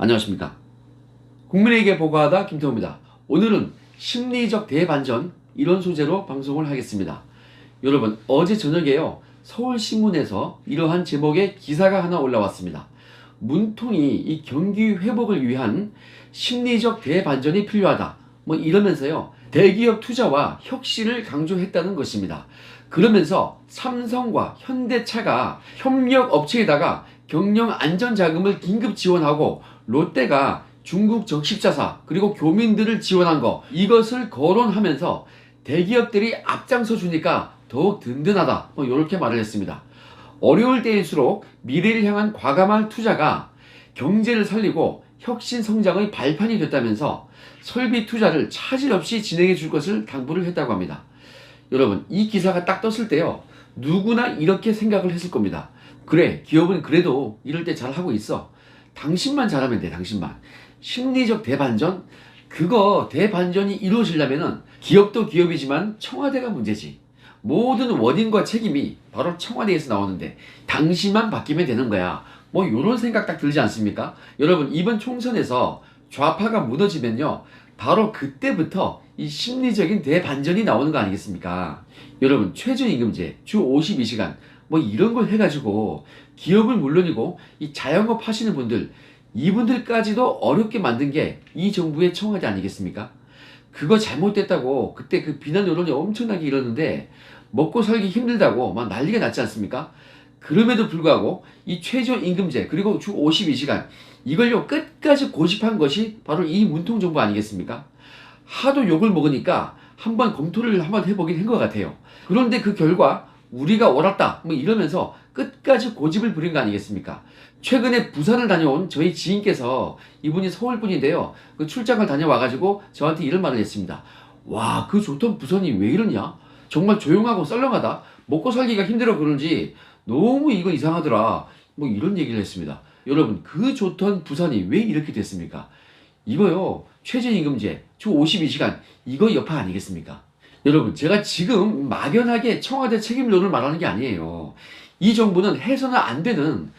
안녕하십니까. 국민에게 보고하다 김태호입니다. 오늘은 심리적 대반전 이런 소재로 방송을 하겠습니다. 여러분, 어제 저녁에요, 서울신문에서 이러한 제목의 기사가 하나 올라왔습니다. 문통이 이 경기 회복을 위한 심리적 대반전이 필요하다, 이러면서요, 대기업 투자와 혁신을 강조했다는 것입니다. 그러면서 삼성과 현대차가 협력 업체에다가 경영 안전자금을 긴급 지원하고, 롯데가 중국 적십자사 그리고 교민들을 지원한 거, 이것을 거론하면서 대기업들이 앞장서 주니까 더욱 든든하다, 이렇게 말을 했습니다. 어려울 때일수록 미래를 향한 과감한 투자가 경제를 살리고 혁신 성장의 발판이 됐다면서 설비 투자를 차질 없이 진행해 줄 것을 당부를 했다고 합니다. 여러분, 이 기사가 딱 떴을 때요, 누구나 이렇게 생각을 했을 겁니다. 그래, 기업은 그래도 이럴 때 잘하고 있어. 당신만 잘하면 돼, 당신만. 심리적 대반전? 그거 대반전이 이루어지려면은 기업도 기업이지만 청와대가 문제지. 모든 원인과 책임이 바로 청와대에서 나오는데 당신만 바뀌면 되는 거야. 요런 생각 딱 들지 않습니까? 여러분, 이번 총선에서 좌파가 무너지면요, 바로 그때부터 이 심리적인 대반전이 나오는 거 아니겠습니까? 여러분, 최저임금제, 주 52시간, 이런 걸 해가지고 기업은 물론이고 이 자영업 하시는 분들, 이분들까지도 어렵게 만든 게 이 정부의 청와대 아니겠습니까? 그거 잘못됐다고 그때 그 비난 여론이 엄청나게 일었는데 먹고 살기 힘들다고 막 난리가 났지 않습니까? 그럼에도 불구하고 이 최저임금제 그리고 주 52시간 이걸요 끝까지 고집한 것이 바로 이 문통 정부 아니겠습니까? 하도 욕을 먹으니까 한번 검토를 한번 해보긴 한 것 같아요. 그런데 그 결과 우리가 옳았다 이러면서 끝까지 고집을 부린 거 아니겠습니까? 최근에 부산을 다녀온 저희 지인께서, 이분이 서울 분인데요, 그 출장을 다녀와가지고 저한테 이런 말을 했습니다. 와, 그 좋던 부산이 왜 이러냐? 정말 조용하고 썰렁하다. 먹고 살기가 힘들어 그런지 너무 이거 이상하더라. 이런 얘기를 했습니다. 여러분, 그 좋던 부산이 왜 이렇게 됐습니까? 이거요, 최저임금제, 주 52시간, 이거 여파 아니겠습니까? 여러분, 제가 지금 막연하게 청와대 책임론을 말하는 게 아니에요. 이 정부는 해서는 안 되는,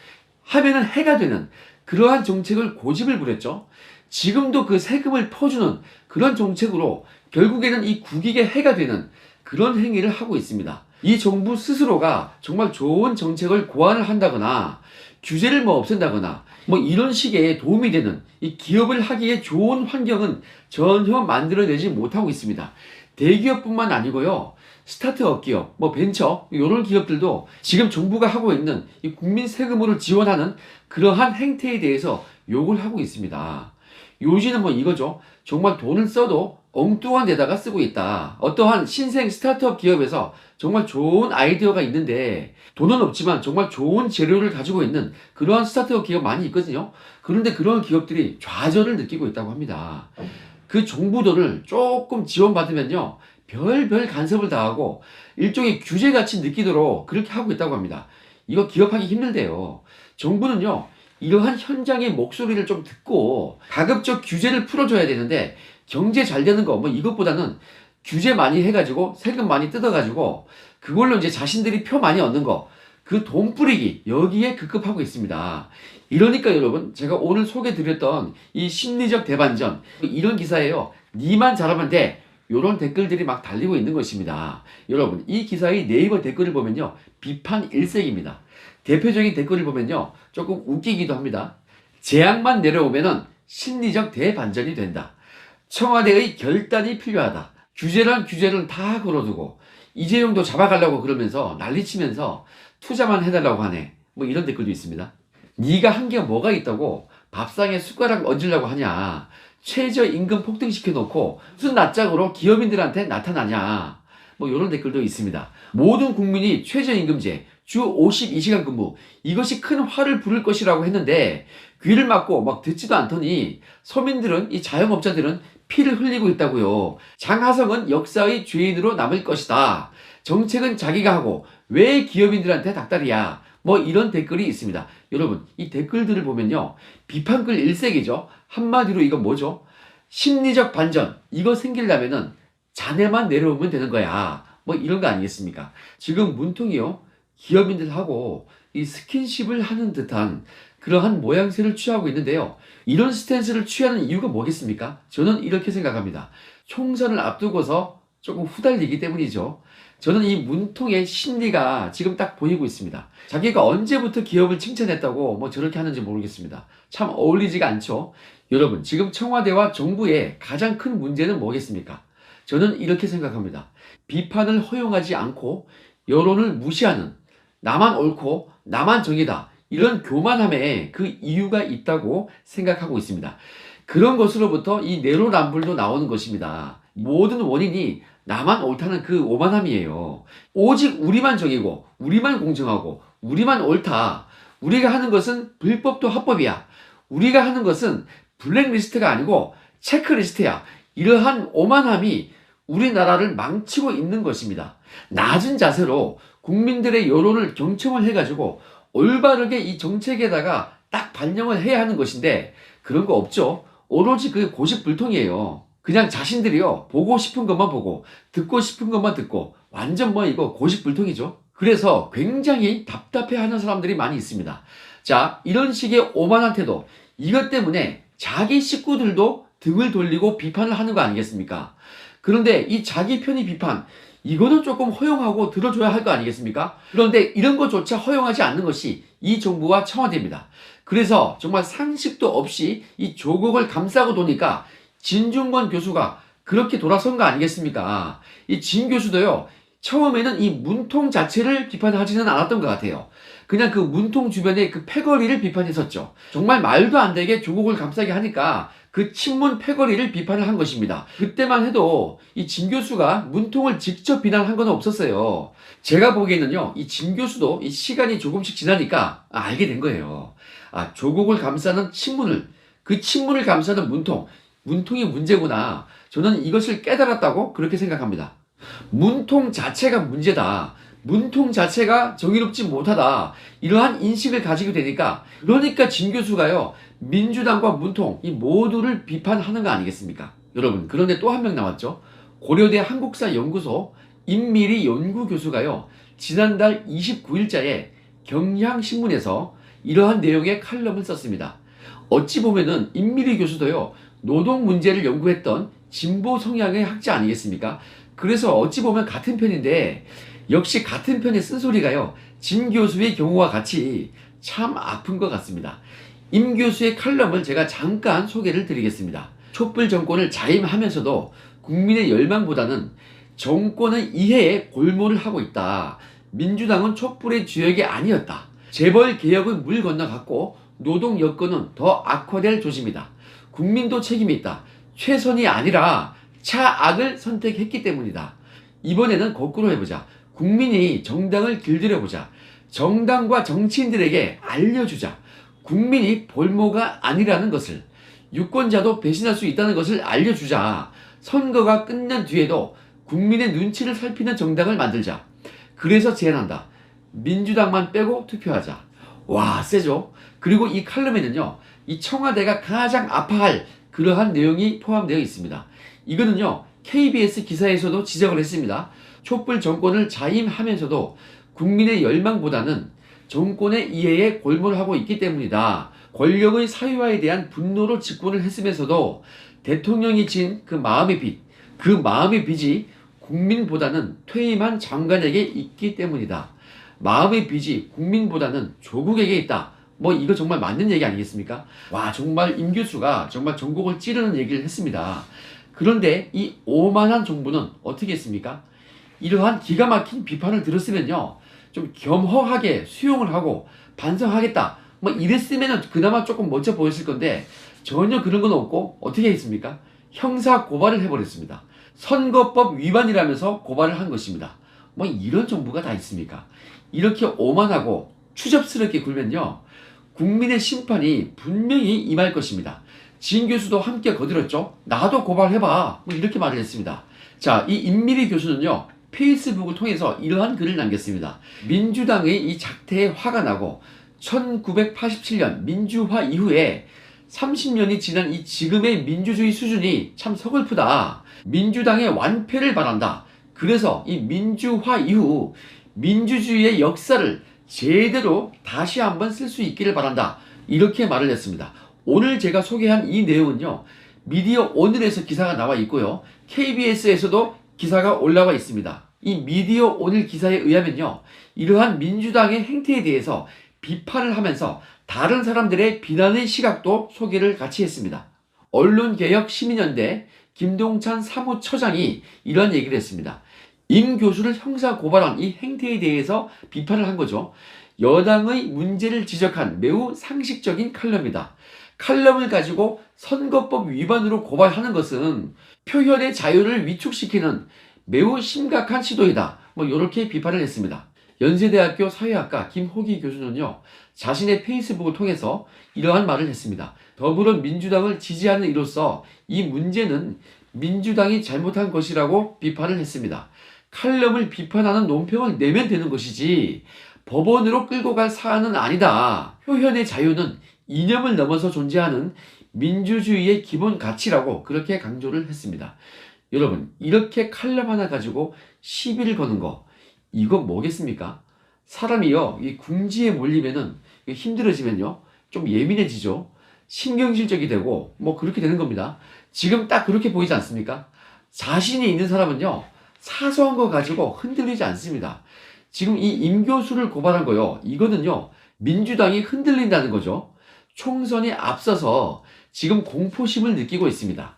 하면은 해가 되는 그러한 정책을 고집을 부렸죠. 지금도 그 세금을 퍼주는 그런 정책으로 결국에는 이 국익에 해가 되는 그런 행위를 하고 있습니다. 이 정부 스스로가 정말 좋은 정책을 고안을 한다거나 규제를 없앤다거나 이런 식의 도움이 되는 이 기업을 하기에 좋은 환경은 전혀 만들어내지 못하고 있습니다. 대기업뿐만 아니고요, 스타트업 기업, 벤처, 이런 기업들도 지금 정부가 하고 있는 이 국민 세금으로 지원하는 그러한 행태에 대해서 욕을 하고 있습니다. 요지는 이거죠. 정말 돈을 써도 엉뚱한 데다가 쓰고 있다. 어떠한 신생 스타트업 기업에서 정말 좋은 아이디어가 있는데 돈은 없지만 정말 좋은 재료를 가지고 있는 그러한 스타트업 기업 많이 있거든요. 그런데 그런 기업들이 좌절을 느끼고 있다고 합니다. 그 정부 돈을 조금 지원받으면요, 별별 간섭을 당하고 일종의 규제같이 느끼도록 그렇게 하고 있다고 합니다. 이거 기업하기 힘들대요. 정부는요, 이러한 현장의 목소리를 좀 듣고 가급적 규제를 풀어줘야 되는데, 경제 잘 되는 거 이것보다는 규제 많이 해가지고 세금 많이 뜯어가지고 그걸로 이제 자신들이 표 많이 얻는 거, 그 돈 뿌리기, 여기에 급급하고 있습니다. 이러니까 여러분, 제가 오늘 소개드렸던 이 심리적 대반전, 이런 기사예요. 니만 잘하면 돼, 요런 댓글들이 막 달리고 있는 것입니다. 여러분, 이 기사의 네이버 댓글을 보면요, 비판 일색입니다. 대표적인 댓글을 보면요, 조금 웃기기도 합니다. 재앙만 내려오면은 심리적 대반전이 된다. 청와대의 결단이 필요하다. 규제란 규제를 다 걸어두고 이재용도 잡아가려고 그러면서 난리치면서 투자만 해달라고 하네. 이런 댓글도 있습니다. 네가 한 게 뭐가 있다고 밥상에 숟가락 얹으려고 하냐. 최저임금 폭등시켜놓고 무슨 낯짝으로 기업인들한테 나타나냐. 이런 댓글도 있습니다. 모든 국민이 최저임금제, 주 52시간 근무, 이것이 큰 화를 부를 것이라고 했는데 귀를 막고 듣지도 않더니 서민들은, 이 자영업자들은 피를 흘리고 있다고요. 장하성은 역사의 죄인으로 남을 것이다. 정책은 자기가 하고 왜 기업인들한테 닥달이야. 이런 댓글이 있습니다. 여러분, 이 댓글들을 보면요, 비판글 일색이죠. 한마디로 이건 뭐죠? 심리적 반전. 이거 생기려면은 자네만 내려오면 되는 거야. 이런 거 아니겠습니까? 지금 문통이요, 기업인들하고 이 스킨십을 하는 듯한 그러한 모양새를 취하고 있는데요. 이런 스탠스를 취하는 이유가 뭐겠습니까? 저는 이렇게 생각합니다. 총선을 앞두고서 조금 후달리기 때문이죠. 저는 이 문통의 심리가 지금 딱 보이고 있습니다. 자기가 언제부터 기업을 칭찬했다고 뭐 저렇게 하는지 모르겠습니다. 참 어울리지가 않죠. 여러분, 지금 청와대와 정부의 가장 큰 문제는 뭐겠습니까? 저는 이렇게 생각합니다. 비판을 허용하지 않고 여론을 무시하는, 나만 옳고 나만 정의다, 이런 교만함에 그 이유가 있다고 생각하고 있습니다. 그런 것으로부터 이 내로남불도 나오는 것입니다. 모든 원인이 나만 옳다는 그 오만함이에요. 오직 우리만 정의고 우리만 공정하고 우리만 옳다. 우리가 하는 것은 불법도 합법이야. 우리가 하는 것은 블랙리스트가 아니고 체크리스트야. 이러한 오만함이 우리나라를 망치고 있는 것입니다. 낮은 자세로 국민들의 여론을 경청을 해가지고 올바르게 이 정책에다가 딱 반영을 해야 하는 것인데 그런 거 없죠. 오로지 그 고집불통이에요. 그냥 자신들이요, 보고 싶은 것만 보고 듣고 싶은 것만 듣고 완전 뭐 이거 고집불통이죠. 그래서 굉장히 답답해하는 사람들이 많이 있습니다. 자, 이런 식의 오만한 태도, 이것 때문에 자기 식구들도 등을 돌리고 비판을 하는 거 아니겠습니까? 그런데 이 자기 편의 비판, 이거는 조금 허용하고 들어줘야 할 거 아니겠습니까? 그런데 이런 것조차 허용하지 않는 것이 이 정부와 청와대입니다. 그래서 정말 상식도 없이 이 조국을 감싸고 도니까 진중권 교수가 그렇게 돌아선 거 아니겠습니까? 이 진 교수도요, 처음에는 이 문통 자체를 비판하지는 않았던 것 같아요. 그냥 그 문통 주변의 그 패거리를 비판했었죠. 정말 말도 안 되게 조국을 감싸게 하니까 그 친문 패거리를 비판을 한 것입니다. 그때만 해도 이 진 교수가 문통을 직접 비난한 건 없었어요. 제가 보기에는요, 이 진 교수도 이 시간이 조금씩 지나니까 알게 된 거예요. 아, 조국을 감싸는 친문을, 그 친문을 감싸는 문통이 문제구나. 저는 이것을 깨달았다고 그렇게 생각합니다. 문통 자체가 문제다. 문통 자체가 정의롭지 못하다. 이러한 인식을 가지게 되니까, 그러니까 진 교수가요, 민주당과 문통 이 모두를 비판하는 거 아니겠습니까? 여러분, 그런데 또 한 명 나왔죠. 고려대 한국사연구소 임미리 연구교수가요, 지난달 29일자에 경향신문에서 이러한 내용의 칼럼을 썼습니다. 어찌 보면은 임미리 교수도요, 노동 문제를 연구했던 진보 성향의 학자 아니겠습니까? 그래서 어찌 보면 같은 편인데, 역시 같은 편의 쓴소리가요, 진 교수의 경우와 같이 참 아픈 것 같습니다. 임 교수의 칼럼을 제가 잠깐 소개를 드리겠습니다. 촛불 정권을 자임하면서도 국민의 열망보다는 정권의 이해에 골몰을 하고 있다. 민주당은 촛불의 주역이 아니었다. 재벌 개혁은 물 건너갔고 노동 여건은 더 악화될 조짐이다. 국민도 책임이 있다. 최선이 아니라 차악을 선택했기 때문이다. 이번에는 거꾸로 해보자. 국민이 정당을 길들여보자. 정당과 정치인들에게 알려주자. 국민이 볼모가 아니라는 것을, 유권자도 배신할 수 있다는 것을 알려주자. 선거가 끝난 뒤에도 국민의 눈치를 살피는 정당을 만들자. 그래서 제안한다. 민주당만 빼고 투표하자. 와, 세죠? 그리고 이 칼럼에는요, 이 청와대가 가장 아파할 그러한 내용이 포함되어 있습니다. 이거는요, KBS 기사에서도 지적을 했습니다. 촛불 정권을 자임하면서도 국민의 열망보다는 정권의 이해에 골몰하고 있기 때문이다. 권력의 사유화에 대한 분노로 집권을 했으면서도 대통령이 진 그 마음의 빚, 그 마음의 빚이 국민보다는 퇴임한 장관에게 있기 때문이다. 마음의 빚이 국민보다는 조국에게 있다. 뭐 이거 정말 맞는 얘기 아니겠습니까? 와, 정말 임 교수가 정말 전곡을 찌르는 얘기를 했습니다. 그런데 이 오만한 정부는 어떻게 했습니까? 이러한 기가 막힌 비판을 들었으면요, 좀 겸허하게 수용을 하고 반성하겠다, 뭐 이랬으면 그나마 조금 멋져 보였을 건데 전혀 그런 건 없고 어떻게 했습니까? 형사 고발을 해버렸습니다. 선거법 위반이라면서 고발을 한 것입니다. 뭐 이런 정부가 다 있습니까? 이렇게 오만하고 추접스럽게 굴면요, 국민의 심판이 분명히 임할 것입니다. 진 교수도 함께 거들었죠. 나도 고발해봐, 뭐 이렇게 말을 했습니다. 자, 이 임미리 교수는요, 페이스북을 통해서 이러한 글을 남겼습니다. 민주당의 이 작태에 화가 나고 1987년 민주화 이후에 30년이 지난 이 지금의 민주주의 수준이 참 서글프다. 민주당의 완패를 바란다. 그래서 이 민주화 이후 민주주의의 역사를 제대로 다시 한번 쓸 수 있기를 바란다. 이렇게 말을 했습니다. 오늘 제가 소개한 이 내용은요, 미디어 오늘에서 기사가 나와 있고요, KBS에서도 기사가 올라와 있습니다. 이 미디어 오늘 기사에 의하면요, 이러한 민주당의 행태에 대해서 비판을 하면서 다른 사람들의 비난의 시각도 소개를 같이 했습니다. 언론개혁시민연대 김동찬 사무처장이 이런 얘기를 했습니다. 임 교수를 형사 고발한 이 행태에 대해서 비판을 한 거죠. 여당의 문제를 지적한 매우 상식적인 칼럼이다. 칼럼을 가지고 선거법 위반으로 고발하는 것은 표현의 자유를 위축시키는 매우 심각한 시도이다. 이렇게 비판을 했습니다. 연세대학교 사회학과 김호기 교수는요, 자신의 페이스북을 통해서 이러한 말을 했습니다. 더불어민주당을 지지하는 이로서 이 문제는 민주당이 잘못한 것이라고 비판을 했습니다. 칼럼을 비판하는 논평을 내면 되는 것이지 법원으로 끌고 갈 사안은 아니다. 표현의 자유는 이념을 넘어서 존재하는 민주주의의 기본 가치라고 그렇게 강조를 했습니다. 여러분, 이렇게 칼럼 하나 가지고 시비를 거는 거, 이거 뭐겠습니까? 사람이요, 이 궁지에 몰리면은 힘들어지면요, 좀 예민해지죠. 신경질적이 되고 그렇게 되는 겁니다. 지금 딱 그렇게 보이지 않습니까? 자신이 있는 사람은요, 사소한 거 가지고 흔들리지 않습니다. 지금 이 임 교수를 고발한 거요, 이거는요, 민주당이 흔들린다는 거죠. 총선에 앞서서 지금 공포심을 느끼고 있습니다.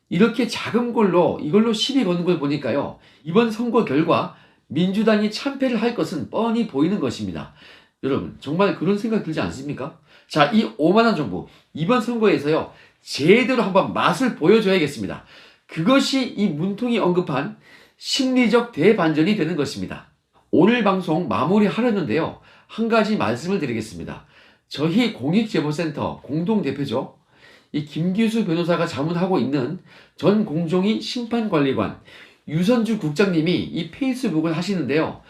이렇게 작은 걸로 이걸로 시비 거는 걸 보니까요, 이번 선거 결과 민주당이 참패를 할 것은 뻔히 보이는 것입니다. 여러분, 정말 그런 생각 들지 않습니까? 자, 이 오만한 정부, 이번 선거에서요, 제대로 한번 맛을 보여줘야겠습니다. 그것이 이 문통이 언급한 심리적 대반전이 되는 것입니다. 오늘 방송 마무리하려는데요, 한 가지 말씀을 드리겠습니다. 저희 공익제보센터 공동대표죠, 이 김기수 변호사가 자문하고 있는 전 공정위 심판관리관 유선주 국장님이 이 페이스북을 하시는데요,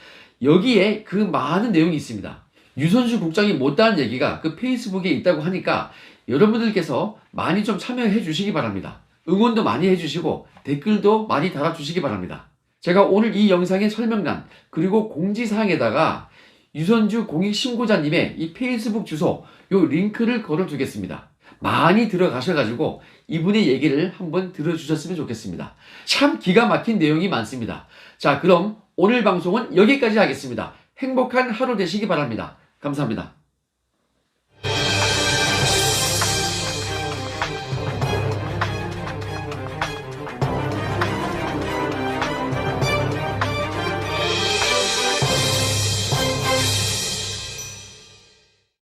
여기에 그 많은 내용이 있습니다. 유선주 국장이 못다한 얘기가 그 페이스북에 있다고 하니까 여러분들께서 많이 좀 참여해 주시기 바랍니다. 응원도 많이 해주시고 댓글도 많이 달아주시기 바랍니다. 제가 오늘 이 영상의 설명란 그리고 공지사항에다가 유선주 공익신고자님의 이 페이스북 주소, 요 링크를 걸어두겠습니다. 많이 들어가셔가지고 이분의 얘기를 한번 들어주셨으면 좋겠습니다. 참 기가 막힌 내용이 많습니다. 자, 그럼 오늘 방송은 여기까지 하겠습니다. 행복한 하루 되시기 바랍니다. 감사합니다.